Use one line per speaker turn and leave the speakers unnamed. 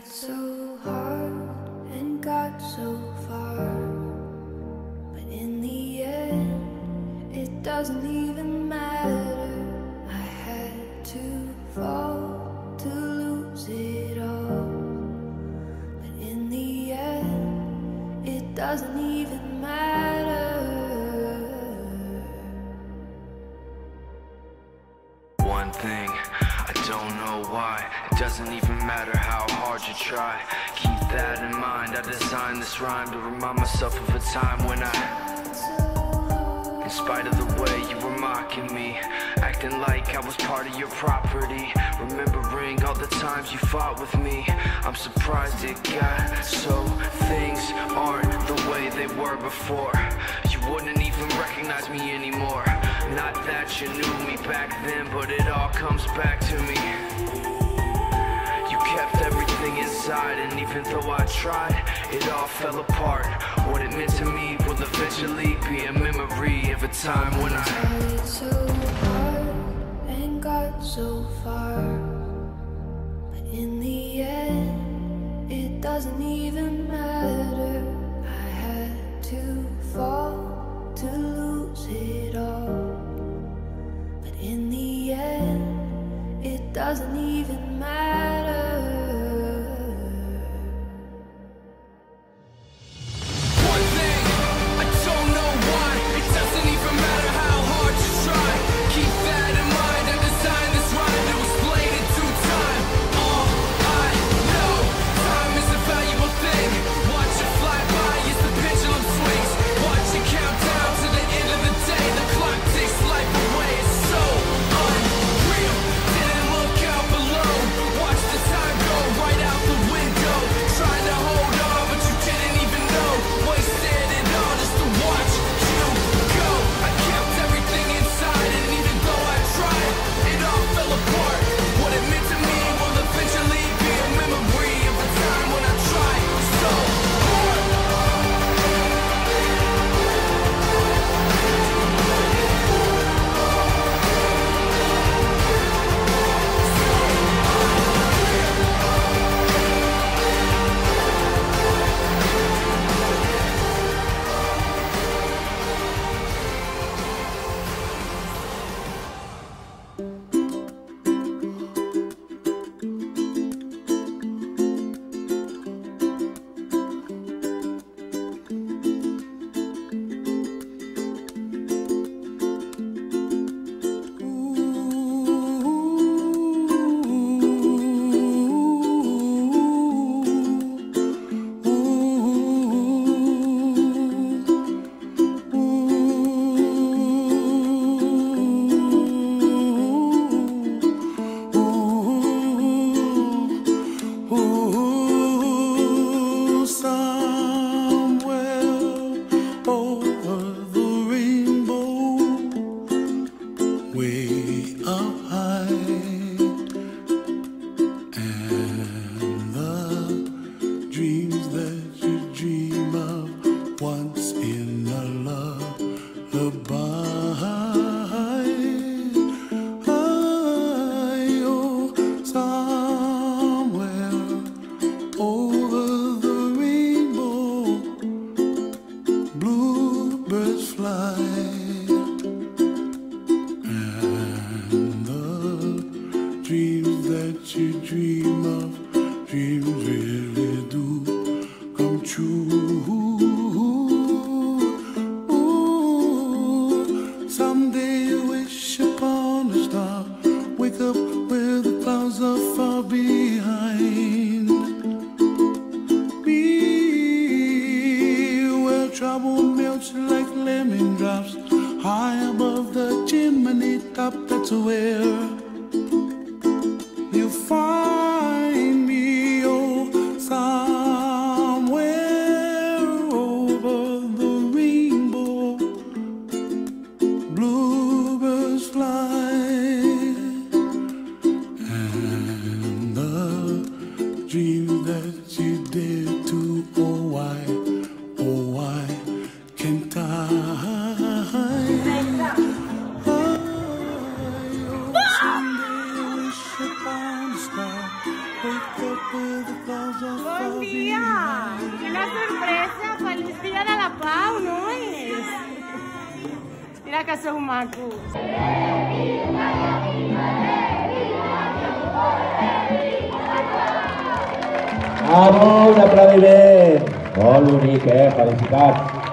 so hard and got so far, but in the end it doesn't even matter. I had to fall to lose it all, but in the end it doesn't even matter.
One thing, I don't know why, it doesn't even matter how hard you try. Keep that in mind, I designed this rhyme to remind myself of a time when in spite of the way you were mocking me, acting like I was part of your property, remembering all the times you fought with me, I'm surprised it got so things aren't the way they were before. You wouldn't even recognize me anymore. Not that you knew me back then, but it all comes back to me. You kept everything inside, and even though I tried, it all fell apart. What it meant to me will eventually be a memory of a time when I
tried so hard and got so far, but in the end it doesn't even matter. I had to fall to lose it all, but in the end it doesn't even matter.
Can't I?
que sou macos.
Bravo, un aplaudiment. Molt bonic, felicitats.